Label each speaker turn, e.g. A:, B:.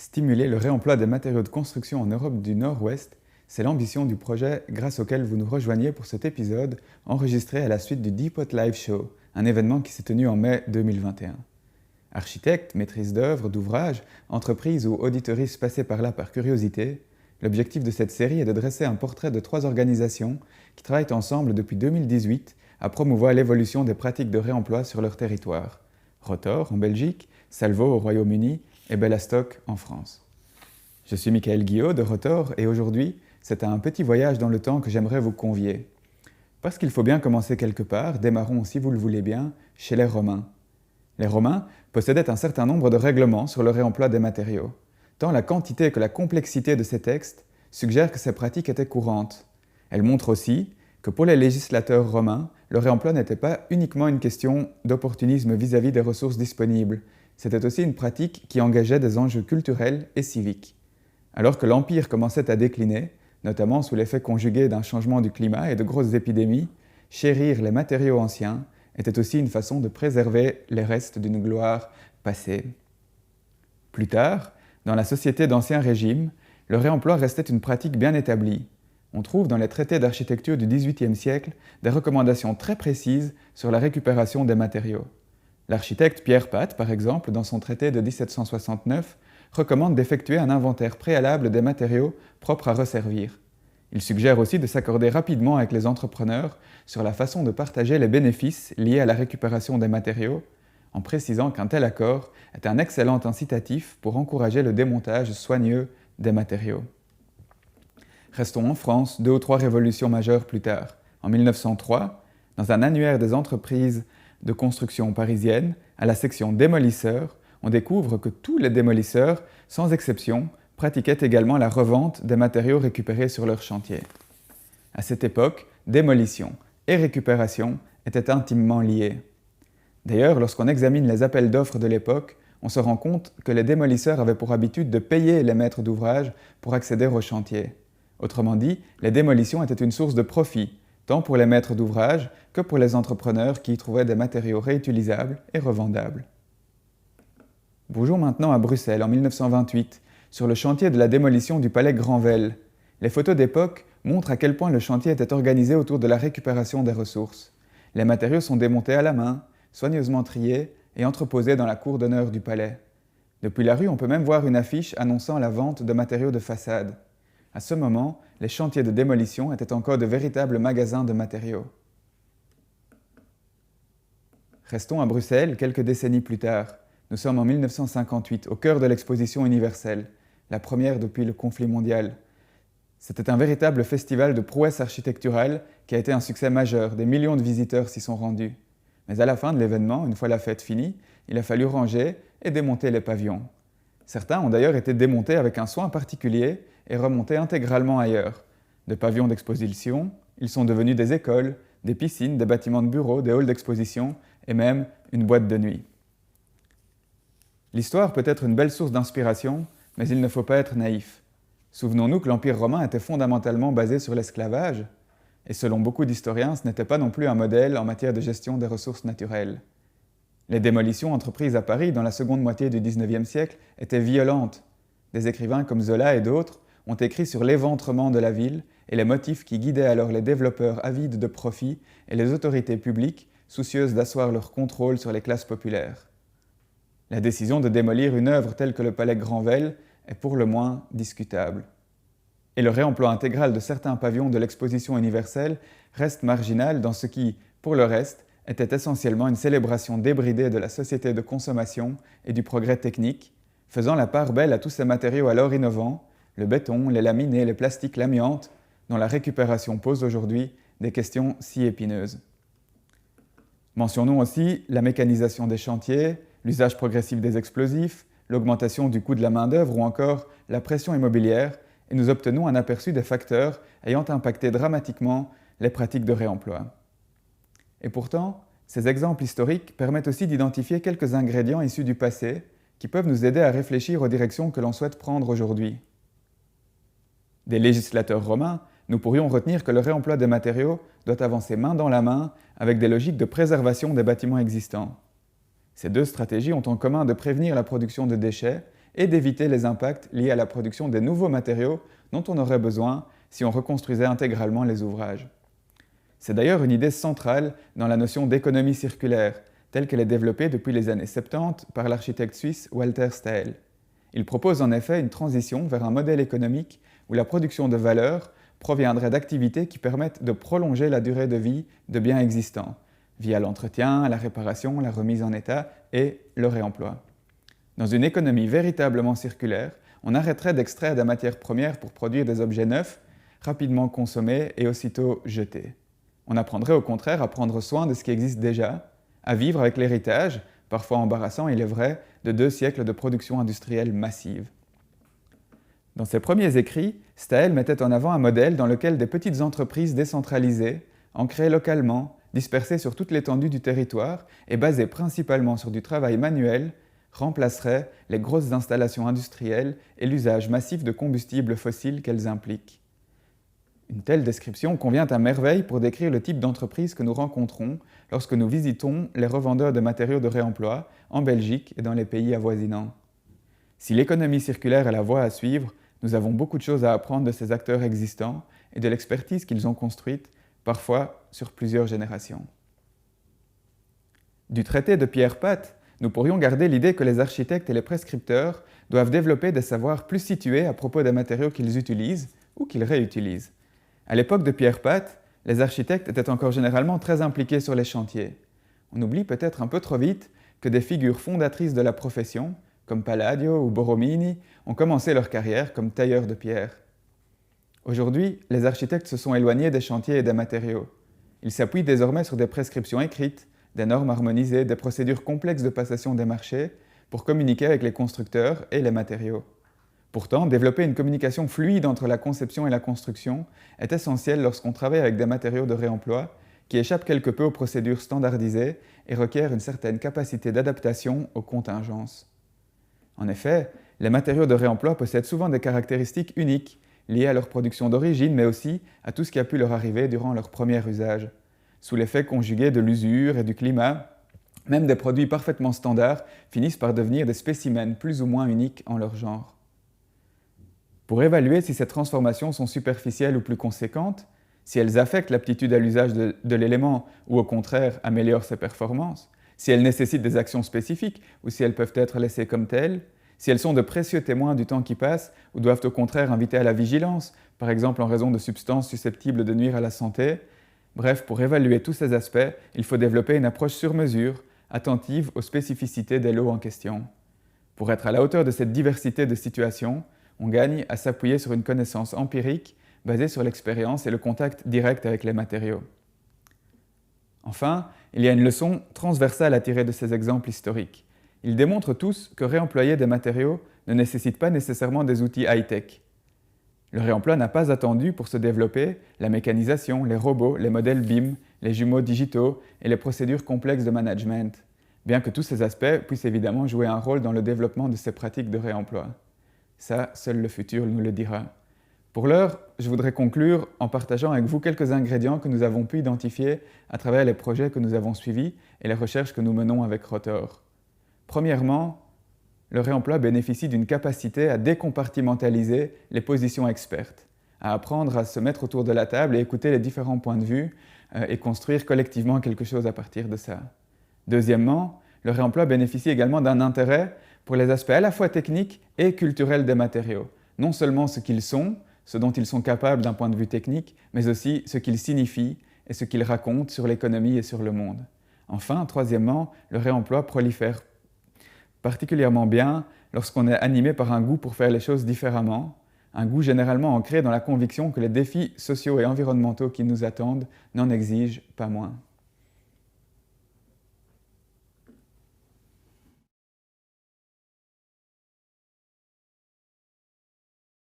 A: Stimuler le réemploi des matériaux de construction en Europe du Nord-Ouest, c'est l'ambition du projet grâce auquel vous nous rejoignez pour cet épisode enregistré à la suite du Depot Live Show, un événement qui s'est tenu en mai 2021. Architectes, maîtrises d'œuvre, d'ouvrages, entreprises ou auditeuristes passés par là par curiosité, l'objectif de cette série est de dresser un portrait de 3 organisations qui travaillent ensemble depuis 2018 à promouvoir l'évolution des pratiques de réemploi sur leur territoire. Rotor en Belgique, Salvo au Royaume-Uni et Bellastock en France. Je suis Michael Guillot de Rotor et aujourd'hui, c'est à un petit voyage dans le temps que j'aimerais vous convier. Parce qu'il faut bien commencer quelque part, démarrons, si vous le voulez bien, chez les Romains. Les Romains possédaient un certain nombre de règlements sur le réemploi des matériaux. Tant la quantité que la complexité de ces textes suggèrent que ces pratiques étaient courantes. Elles montrent aussi que pour les législateurs romains, le réemploi n'était pas uniquement une question d'opportunisme vis-à-vis des ressources disponibles, c'était aussi une pratique qui engageait des enjeux culturels et civiques. Alors que l'Empire commençait à décliner, notamment sous l'effet conjugué d'un changement du climat et de grosses épidémies, chérir les matériaux anciens était aussi une façon de préserver les restes d'une gloire passée. Plus tard, dans la société d'Ancien Régime, le réemploi restait une pratique bien établie. On trouve dans les traités d'architecture du XVIIIe siècle des recommandations très précises sur la récupération des matériaux. L'architecte Pierre Pat, par exemple, dans son traité de 1769, recommande d'effectuer un inventaire préalable des matériaux propres à resservir. Il suggère aussi de s'accorder rapidement avec les entrepreneurs sur la façon de partager les bénéfices liés à la récupération des matériaux, en précisant qu'un tel accord est un excellent incitatif pour encourager le démontage soigneux des matériaux. Restons en France 2 ou 3 révolutions majeures plus tard. En 1903, dans un annuaire des entreprises de construction parisienne, à la section démolisseurs, on découvre que tous les démolisseurs, sans exception, pratiquaient également la revente des matériaux récupérés sur leur chantier. À cette époque, démolition et récupération étaient intimement liés. D'ailleurs, lorsqu'on examine les appels d'offres de l'époque, on se rend compte que les démolisseurs avaient pour habitude de payer les maîtres d'ouvrage pour accéder au chantier. Autrement dit, les démolitions étaient une source de profit, tant pour les maîtres d'ouvrage que pour les entrepreneurs qui y trouvaient des matériaux réutilisables et revendables. Bougeons maintenant à Bruxelles en 1928, sur le chantier de la démolition du palais Granvelle. Les photos d'époque montrent à quel point le chantier était organisé autour de la récupération des ressources. Les matériaux sont démontés à la main, soigneusement triés et entreposés dans la cour d'honneur du palais. Depuis la rue, on peut même voir une affiche annonçant la vente de matériaux de façade. À ce moment, les chantiers de démolition étaient encore de véritables magasins de matériaux. Restons à Bruxelles quelques décennies plus tard. Nous sommes en 1958, au cœur de l'exposition universelle, la première depuis le conflit mondial. C'était un véritable festival de prouesses architecturales qui a été un succès majeur, des millions de visiteurs s'y sont rendus. Mais à la fin de l'événement, une fois la fête finie, il a fallu ranger et démonter les pavillons. Certains ont d'ailleurs été démontés avec un soin particulier et remontés intégralement ailleurs. De pavillons d'exposition, ils sont devenus des écoles, des piscines, des bâtiments de bureaux, des halls d'exposition et même une boîte de nuit. L'histoire peut être une belle source d'inspiration, mais il ne faut pas être naïf. Souvenons-nous que l'Empire romain était fondamentalement basé sur l'esclavage, et selon beaucoup d'historiens, ce n'était pas non plus un modèle en matière de gestion des ressources naturelles. Les démolitions entreprises à Paris dans la seconde moitié du XIXe siècle étaient violentes. Des écrivains comme Zola et d'autres ont écrit sur l'éventrement de la ville et les motifs qui guidaient alors les développeurs avides de profit et les autorités publiques soucieuses d'asseoir leur contrôle sur les classes populaires. La décision de démolir une œuvre telle que le palais Granvelle est pour le moins discutable. Et le réemploi intégral de certains pavillons de l'exposition universelle reste marginal dans ce qui, pour le reste, était essentiellement une célébration débridée de la société de consommation et du progrès technique, faisant la part belle à tous ces matériaux alors innovants, le béton, les laminés, les plastiques, l'amiante, dont la récupération pose aujourd'hui des questions si épineuses. Mentionnons aussi la mécanisation des chantiers, l'usage progressif des explosifs, l'augmentation du coût de la main-d'œuvre ou encore la pression immobilière, et nous obtenons un aperçu des facteurs ayant impacté dramatiquement les pratiques de réemploi. Et pourtant, ces exemples historiques permettent aussi d'identifier quelques ingrédients issus du passé qui peuvent nous aider à réfléchir aux directions que l'on souhaite prendre aujourd'hui. Des législateurs romains, nous pourrions retenir que le réemploi des matériaux doit avancer main dans la main avec des logiques de préservation des bâtiments existants. Ces 2 stratégies ont en commun de prévenir la production de déchets et d'éviter les impacts liés à la production des nouveaux matériaux dont on aurait besoin si on reconstruisait intégralement les ouvrages. C'est d'ailleurs une idée centrale dans la notion d'économie circulaire, telle qu'elle est développée depuis les années 70 par l'architecte suisse Walter Staël. Il propose en effet une transition vers un modèle économique où la production de valeur proviendrait d'activités qui permettent de prolonger la durée de vie de biens existants, via l'entretien, la réparation, la remise en état et le réemploi. Dans une économie véritablement circulaire, on arrêterait d'extraire des matières premières pour produire des objets neufs, rapidement consommés et aussitôt jetés. On apprendrait au contraire à prendre soin de ce qui existe déjà, à vivre avec l'héritage, parfois embarrassant il est vrai, de 2 siècles de production industrielle massive. Dans ses premiers écrits, Staël mettait en avant un modèle dans lequel des petites entreprises décentralisées, ancrées localement, dispersées sur toute l'étendue du territoire et basées principalement sur du travail manuel, remplaceraient les grosses installations industrielles et l'usage massif de combustibles fossiles qu'elles impliquent. Une telle description convient à merveille pour décrire le type d'entreprise que nous rencontrons lorsque nous visitons les revendeurs de matériaux de réemploi en Belgique et dans les pays avoisinants. Si l'économie circulaire est la voie à suivre, nous avons beaucoup de choses à apprendre de ces acteurs existants et de l'expertise qu'ils ont construite, parfois sur plusieurs générations. Du traité de Pierre Pat, nous pourrions garder l'idée que les architectes et les prescripteurs doivent développer des savoirs plus situés à propos des matériaux qu'ils utilisent ou qu'ils réutilisent. À l'époque de Pierre Pat, les architectes étaient encore généralement très impliqués sur les chantiers. On oublie peut-être un peu trop vite que des figures fondatrices de la profession, comme Palladio ou Borromini, ont commencé leur carrière comme tailleurs de pierre. Aujourd'hui, les architectes se sont éloignés des chantiers et des matériaux. Ils s'appuient désormais sur des prescriptions écrites, des normes harmonisées, des procédures complexes de passation des marchés pour communiquer avec les constructeurs et les matériaux. Pourtant, développer une communication fluide entre la conception et la construction est essentiel lorsqu'on travaille avec des matériaux de réemploi qui échappent quelque peu aux procédures standardisées et requièrent une certaine capacité d'adaptation aux contingences. En effet, les matériaux de réemploi possèdent souvent des caractéristiques uniques, liées à leur production d'origine, mais aussi à tout ce qui a pu leur arriver durant leur premier usage. Sous l'effet conjugué de l'usure et du climat, même des produits parfaitement standards finissent par devenir des spécimens plus ou moins uniques en leur genre. Pour évaluer si ces transformations sont superficielles ou plus conséquentes, si elles affectent l'aptitude à l'usage de l'élément ou au contraire améliorent ses performances, si elles nécessitent des actions spécifiques ou si elles peuvent être laissées comme telles, si elles sont de précieux témoins du temps qui passe ou doivent au contraire inviter à la vigilance, par exemple en raison de substances susceptibles de nuire à la santé. Bref, pour évaluer tous ces aspects, il faut développer une approche sur mesure, attentive aux spécificités des lots en question. Pour être à la hauteur de cette diversité de situations, on gagne à s'appuyer sur une connaissance empirique basée sur l'expérience et le contact direct avec les matériaux. Enfin, il y a une leçon transversale à tirer de ces exemples historiques. Ils démontrent tous que réemployer des matériaux ne nécessite pas nécessairement des outils high-tech. Le réemploi n'a pas attendu pour se développer la mécanisation, les robots, les modèles BIM, les jumeaux digitaux et les procédures complexes de management, bien que tous ces aspects puissent évidemment jouer un rôle dans le développement de ces pratiques de réemploi. Ça, seul le futur nous le dira. Pour l'heure, je voudrais conclure en partageant avec vous quelques ingrédients que nous avons pu identifier à travers les projets que nous avons suivis et les recherches que nous menons avec Rotor. Premièrement, le réemploi bénéficie d'une capacité à décompartimentaliser les positions expertes, à apprendre à se mettre autour de la table et écouter les différents points de vue et construire collectivement quelque chose à partir de ça. Deuxièmement, le réemploi bénéficie également d'un intérêt pour les aspects à la fois techniques et culturels des matériaux. Non seulement ce qu'ils sont, ce dont ils sont capables d'un point de vue technique, mais aussi ce qu'ils signifient et ce qu'ils racontent sur l'économie et sur le monde. Enfin, troisièmement, le réemploi prolifère particulièrement bien lorsqu'on est animé par un goût pour faire les choses différemment, un goût généralement ancré dans la conviction que les défis sociaux et environnementaux qui nous attendent n'en exigent pas moins.